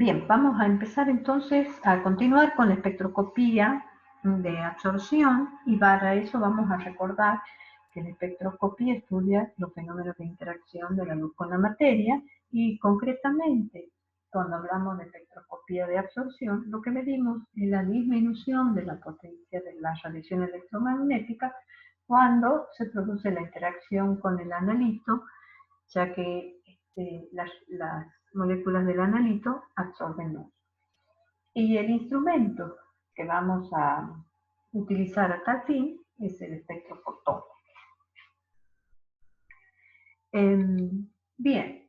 Bien, vamos a empezar entonces a continuar con la espectroscopía de absorción y para eso vamos a recordar que la espectroscopía estudia los fenómenos de interacción de la luz con la materia y concretamente cuando hablamos de espectroscopía de absorción lo que medimos es la disminución de la potencia de la radiación electromagnética cuando se produce la interacción con el analito, ya que las moléculas del analito absorben luz. Y el instrumento que vamos a utilizar a tal fin es el espectrofotómetro. Bien,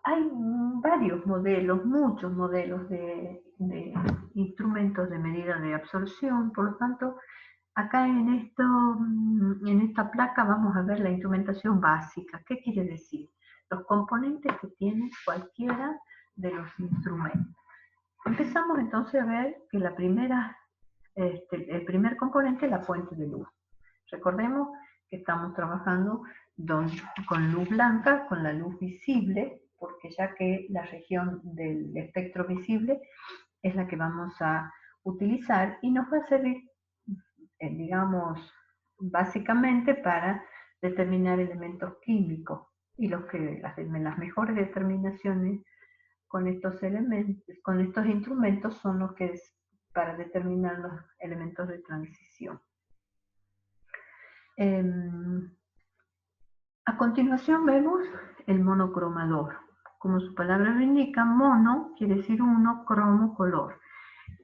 hay varios modelos, muchos modelos de instrumentos de medida de absorción, por lo tanto, acá en esta placa vamos a ver la instrumentación básica. ¿Qué quiere decir? Los componentes que tiene cualquiera de los instrumentos. Empezamos entonces a ver que el primer componente es la fuente de luz. Recordemos que estamos trabajando con luz blanca, con la luz visible, porque ya que la región del espectro visible es la que vamos a utilizar y nos va a servir, digamos, básicamente para determinar elementos químicos y las mejores determinaciones con estos instrumentos son los que es para determinar los elementos de transición. A continuación vemos el monocromador. Como su palabra lo indica, mono quiere decir uno, cromo, color.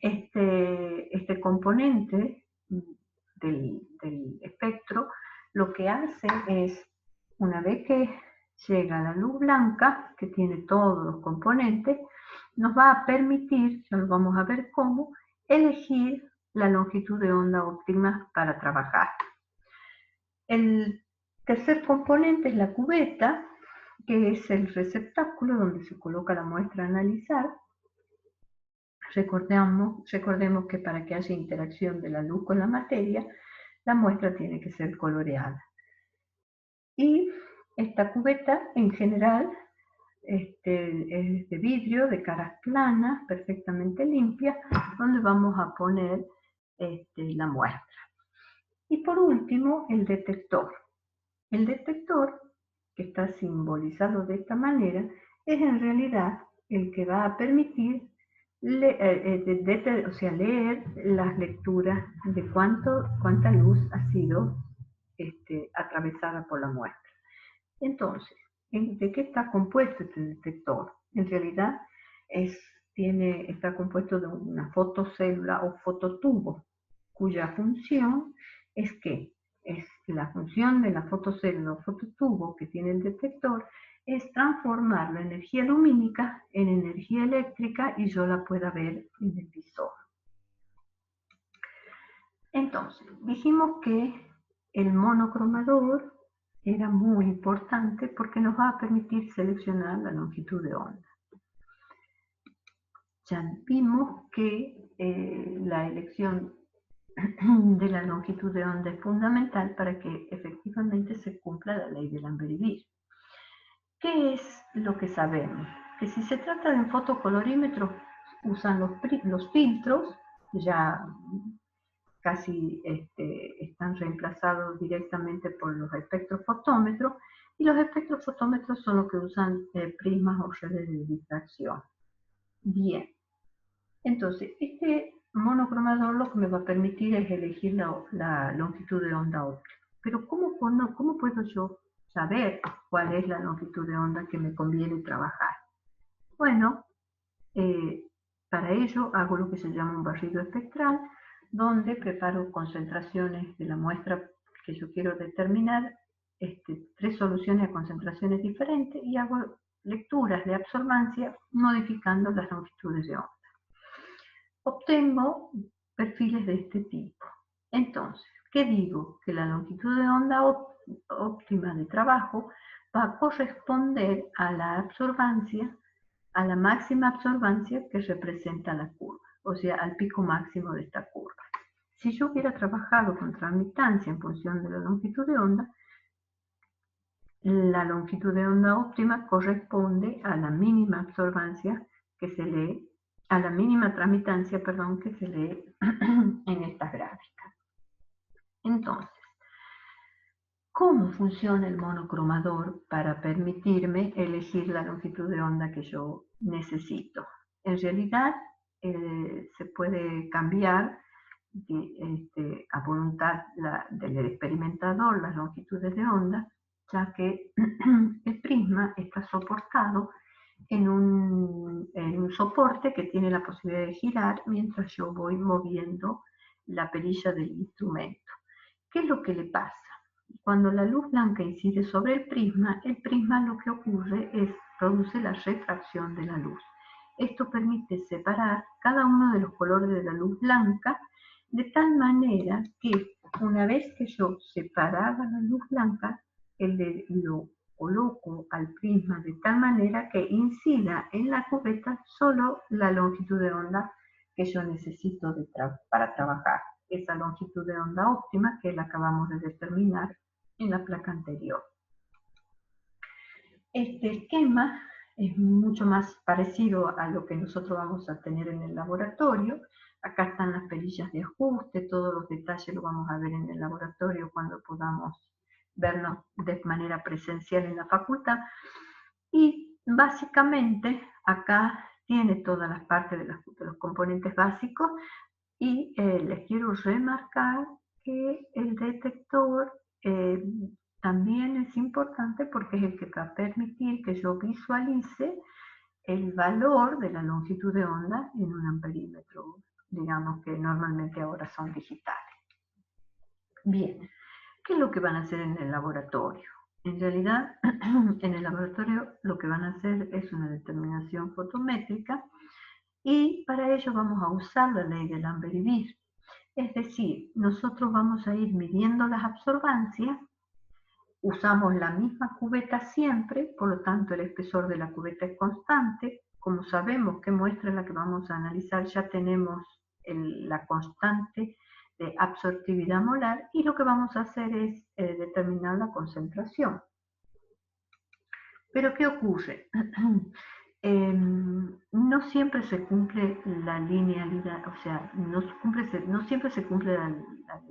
Este componente del espectro lo que hace es, una vez que llega la luz blanca, que tiene todos los componentes, nos va a permitir, ya lo vamos a ver cómo, elegir la longitud de onda óptima para trabajar. El tercer componente es la cubeta, que es el receptáculo donde se coloca la muestra a analizar. Recordemos que para que haya interacción de la luz con la materia, la muestra tiene que ser coloreada. Y esta cubeta en general es de vidrio, de caras planas, perfectamente limpia, donde vamos a poner la muestra. Y por último, el detector. El detector, que está simbolizado de esta manera, es en realidad el que va a permitir leer las lecturas de cuánta luz ha sido atravesada por la muestra. Entonces, ¿de qué está compuesto este detector? En realidad está compuesto de una fotocélula o fototubo, cuya función es que la función de la fotocélula o fototubo que tiene el detector es transformar la energía lumínica en energía eléctrica y yo la pueda ver en el visor. Entonces, dijimos que el monocromador era muy importante porque nos va a permitir seleccionar la longitud de onda. Ya vimos que la elección de la longitud de onda es fundamental para que efectivamente se cumpla la ley del Lambert-Eaton. ¿Qué es lo que sabemos? Que si se trata de un fotocolorímetro, usan los filtros, ya casi están reemplazados directamente por los espectrofotómetros, y los espectrofotómetros son los que usan prismas o redes de difracción. Bien, entonces este monocromador lo que me va a permitir es elegir la longitud de onda óptima. Pero ¿cómo puedo yo saber cuál es la longitud de onda que me conviene trabajar? Bueno, para ello hago lo que se llama un barrido espectral, donde preparo concentraciones de la muestra que yo quiero determinar, 3 soluciones a concentraciones diferentes, y hago lecturas de absorbancia modificando las longitudes de onda. Obtengo perfiles de este tipo. Entonces, ¿qué digo? Que la longitud de onda óptima de trabajo va a corresponder a la absorbancia, a la máxima absorbancia que representa la curva, o sea, al pico máximo de esta curva. Si yo hubiera trabajado con transmitancia en función de la longitud de onda, la longitud de onda óptima corresponde a la mínima absorbancia que se lee a la mínima transmitancia, perdón, que se lee en estas gráficas. Entonces, ¿cómo funciona el monocromador para permitirme elegir la longitud de onda que yo necesito? En realidad, se puede cambiar a voluntad del experimentador las longitudes de onda, ya que el prisma está soportado en un soporte que tiene la posibilidad de girar mientras yo voy moviendo la perilla del instrumento. ¿Qué es lo que le pasa? Cuando la luz blanca incide sobre el prisma lo que ocurre es produce la refracción de la luz. Esto permite separar cada uno de los colores de la luz blanca de tal manera que una vez que yo separaba la luz blanca, lo coloco al prisma de tal manera que incida en la cubeta solo la longitud de onda que yo necesito para trabajar. Esa longitud de onda óptima que la acabamos de determinar en la placa anterior. Este esquema es mucho más parecido a lo que nosotros vamos a tener en el laboratorio. Acá están las perillas de ajuste, todos los detalles los vamos a ver en el laboratorio cuando podamos vernos de manera presencial en la facultad. Y básicamente acá tiene todas las partes de los componentes básicos y les quiero remarcar que el detector también es importante porque es el que va a permitir que yo visualice el valor de la longitud de onda en un amperímetro, digamos que normalmente ahora son digitales. Bien, ¿qué es lo que van a hacer en el laboratorio? En realidad, en el laboratorio lo que van a hacer es una determinación fotométrica y para ello vamos a usar la ley de Lambert-Eavis. Es decir, nosotros vamos a ir midiendo las absorbancias, usamos la misma cubeta siempre, por lo tanto el espesor de la cubeta es constante. Como sabemos qué muestra es la que vamos a analizar, ya tenemos la constante de absortividad molar y lo que vamos a hacer es determinar la concentración. Pero ¿qué ocurre? No siempre se cumple la linealidad, o sea, no siempre se cumple la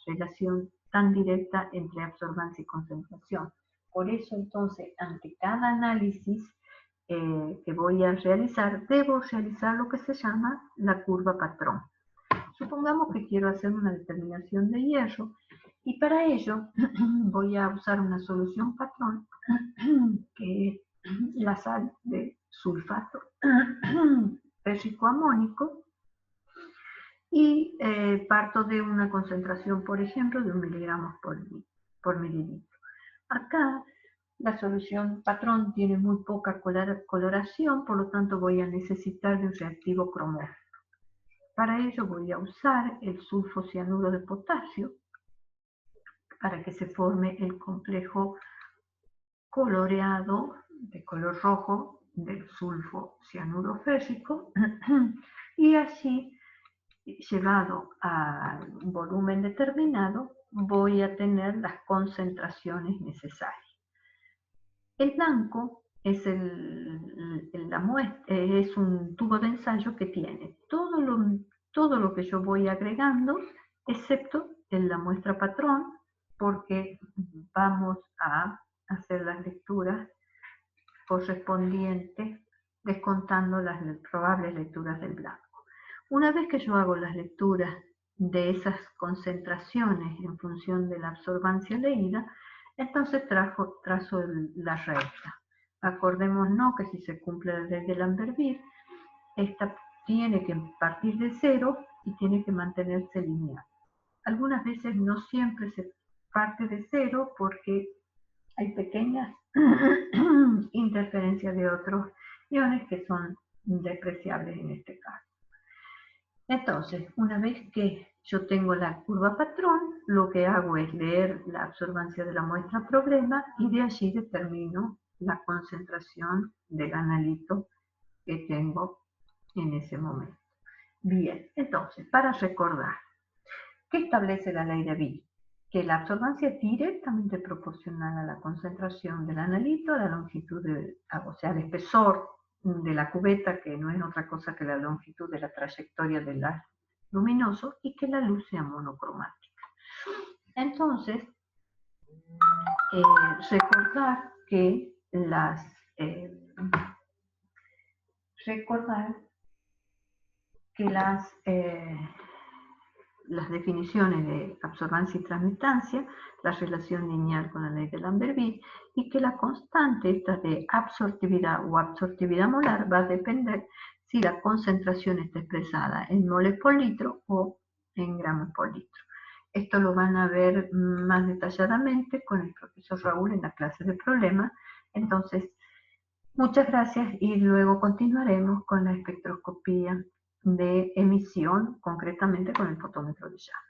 relación tan directa entre absorbancia y concentración. Por eso entonces, ante cada análisis que voy a realizar, debo realizar lo que se llama la curva patrón. Supongamos que quiero hacer una determinación de hierro y para ello voy a usar una solución patrón que es la sal de sulfato férrico amónico y parto de una concentración, por ejemplo, de 1 miligramos por mililitro. Acá la solución patrón tiene muy poca coloración, por lo tanto voy a necesitar de un reactivo cromófilo. Para ello voy a usar el sulfocianuro de potasio para que se forme el complejo coloreado de color rojo del sulfocianuro férrico y así, llevado a un volumen determinado, voy a tener las concentraciones necesarias. El blanco es, es un tubo de ensayo que tiene todo lo que yo voy agregando, excepto en la muestra patrón, porque vamos a hacer las lecturas correspondientes descontando las probables lecturas del blanco. Una vez que yo hago las lecturas de esas concentraciones en función de la absorbancia leída, entonces trazo la recta. Acordémonos que si se cumple la ley de Lambert-Eavis, esta tiene que partir de cero y tiene que mantenerse lineal. Algunas veces no siempre se parte de cero porque hay pequeñas interferencias de otros iones que son despreciables en este caso. Entonces, una vez que yo tengo la curva patrón, lo que hago es leer la absorbancia de la muestra problema y de allí determino la concentración del analito que tengo en ese momento. Bien, entonces, para recordar, ¿qué establece la ley de Eavis? Que la absorbancia es directamente proporcional a la concentración del analito, a la longitud, o sea, al espesor de la cubeta, que no es otra cosa que la longitud de la trayectoria del haz luminoso, y que la luz sea monocromática. Entonces, recordar que las definiciones de absorbancia y transmitancia, la relación lineal con la ley de Lambert-Witt, y que la constante esta de absortividad o absortividad molar va a depender si la concentración está expresada en moles por litro o en gramos por litro. Esto lo van a ver más detalladamente con el profesor Raúl en la clase de problemas. Entonces, muchas gracias y luego continuaremos con la espectroscopía de emisión, concretamente con el fotómetro de llave.